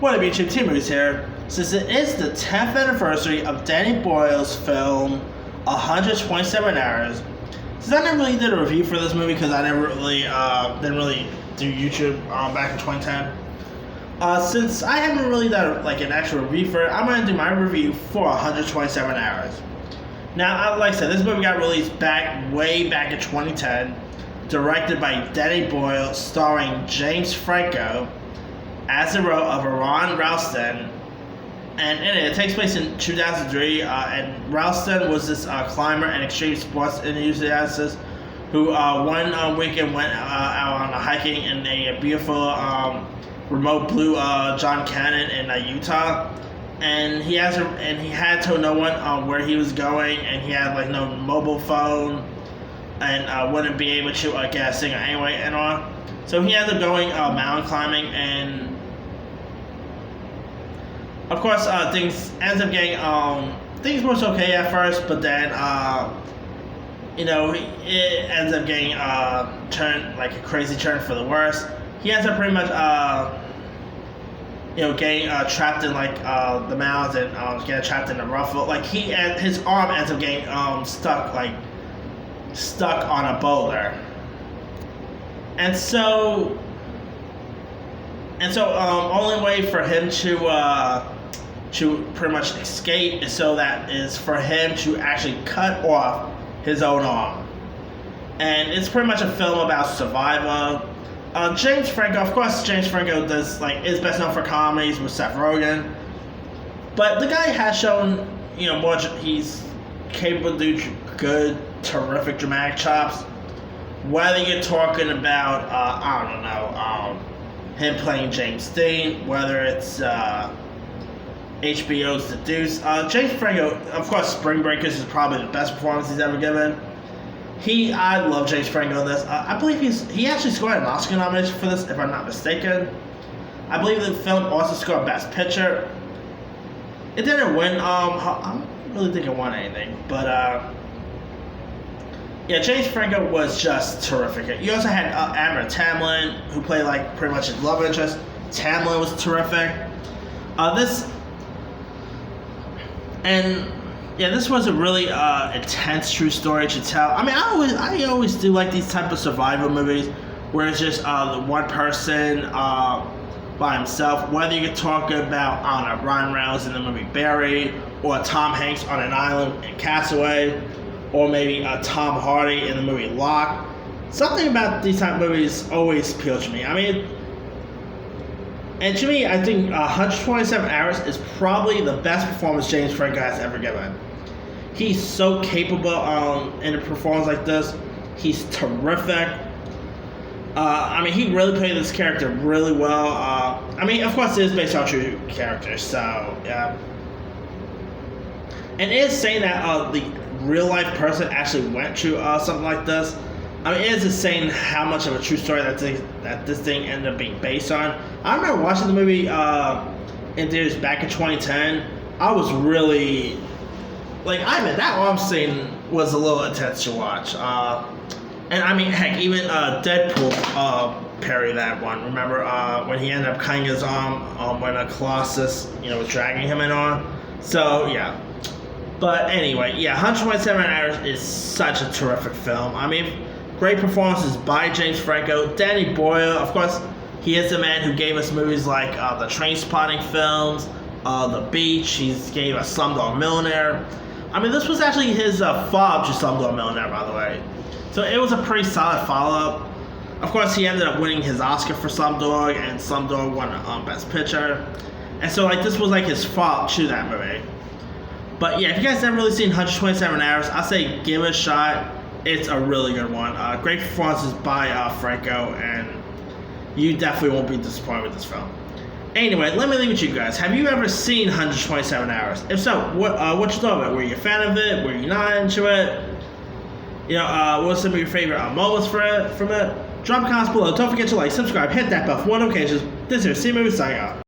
What up, YouTube? Team Movies here. Since it is the 10th anniversary of Danny Boyle's film 127 Hours, since I never really did a review for this movie because I never really didn't really do YouTube back in 2010. Since I haven't really done like an actual review for it, I'm gonna do my review for 127 Hours. Now, like I said, this movie got released way back in 2010, directed by Danny Boyle, starring James Franco as the role of Aron Ralston, and in it takes place in 2003. And Ralston was this climber and extreme sports enthusiast who one weekend went out on a hiking in a beautiful remote blue John Canyon in Utah, and he had told no one where he was going, and he had like no mobile phone, and wouldn't be able to get a signal anyway and all. So he ended up going mountain climbing, and of course things ends up getting things was okay at first, but then it ends up getting turned like a crazy turn for the worse. He ends up pretty much getting trapped in like the mountains and getting trapped in the rough. Like his arm ends up getting stuck on a boulder, and so only way for him to pretty much escape is for him to actually cut off his own arm. And it's pretty much a film about survival. James Franco, of course, is best known for comedies with Seth Rogen, but the guy has shown he's capable to do good, terrific dramatic chops. Whether you're talking about him playing James Dean, whether it's HBO's The Deuce. James Franco, of course, Spring Breakers is probably the best performance he's ever given. I love James Franco in this. I believe he actually scored an Oscar nomination for this, if I'm not mistaken. I believe the film also scored Best Picture. It didn't win. I don't really think it won anything, but James Franco was just terrific. You also had Amber Tamlin, who played like pretty much his love interest. Tamlin was terrific. This was a really intense true story to tell. I mean, I always do like these type of survival movies where it's just the one person by himself. Whether you're talking about Ryan Reynolds in the movie Barry, or Tom Hanks on an island in Castaway, or maybe Tom Hardy in the movie Locke. Something about these type of movies always appeals to me. I mean, and to me, I think 127 Hours is probably the best performance James Franco has ever given. He's so capable in a performance like this. He's terrific. He really played this character really well. Of course, it is based on true characters, so yeah. And it is saying that the real life person actually went through something like this. It is insane how much of a true story that this thing ended up being based on. I remember watching the movie in theaters back in 2010. I was really that one scene was a little intense to watch. Heck, even Deadpool parodied that one. Remember when he ended up cutting his arm when a Colossus was dragging him in on. So yeah. But anyway, 127 Hours is such a terrific film. Great performances by James Franco. Danny Boyle, of course, he is the man who gave us movies like the Trainspotting films, The Beach. He gave us Slumdog Millionaire. This was actually his follow-up to Slumdog Millionaire, by the way. So it was a pretty solid follow-up. Of course, he ended up winning his Oscar for Slumdog, and Slumdog won Best Picture. And so this was his follow-up to that movie. But yeah, if you guys haven't really seen 127 Hours, I say give it a shot. It's a really good one. Great performances by Franco, and you definitely won't be disappointed with this film. Anyway, let me leave it with you guys. Have you ever seen 127 Hours? If so, what you thought of it? Were you a fan of it? Were you not into it? What's some of your favorite moments from it? Drop comments below. Don't forget to like, subscribe, hit that bell for more notifications. This is C Movie signing out.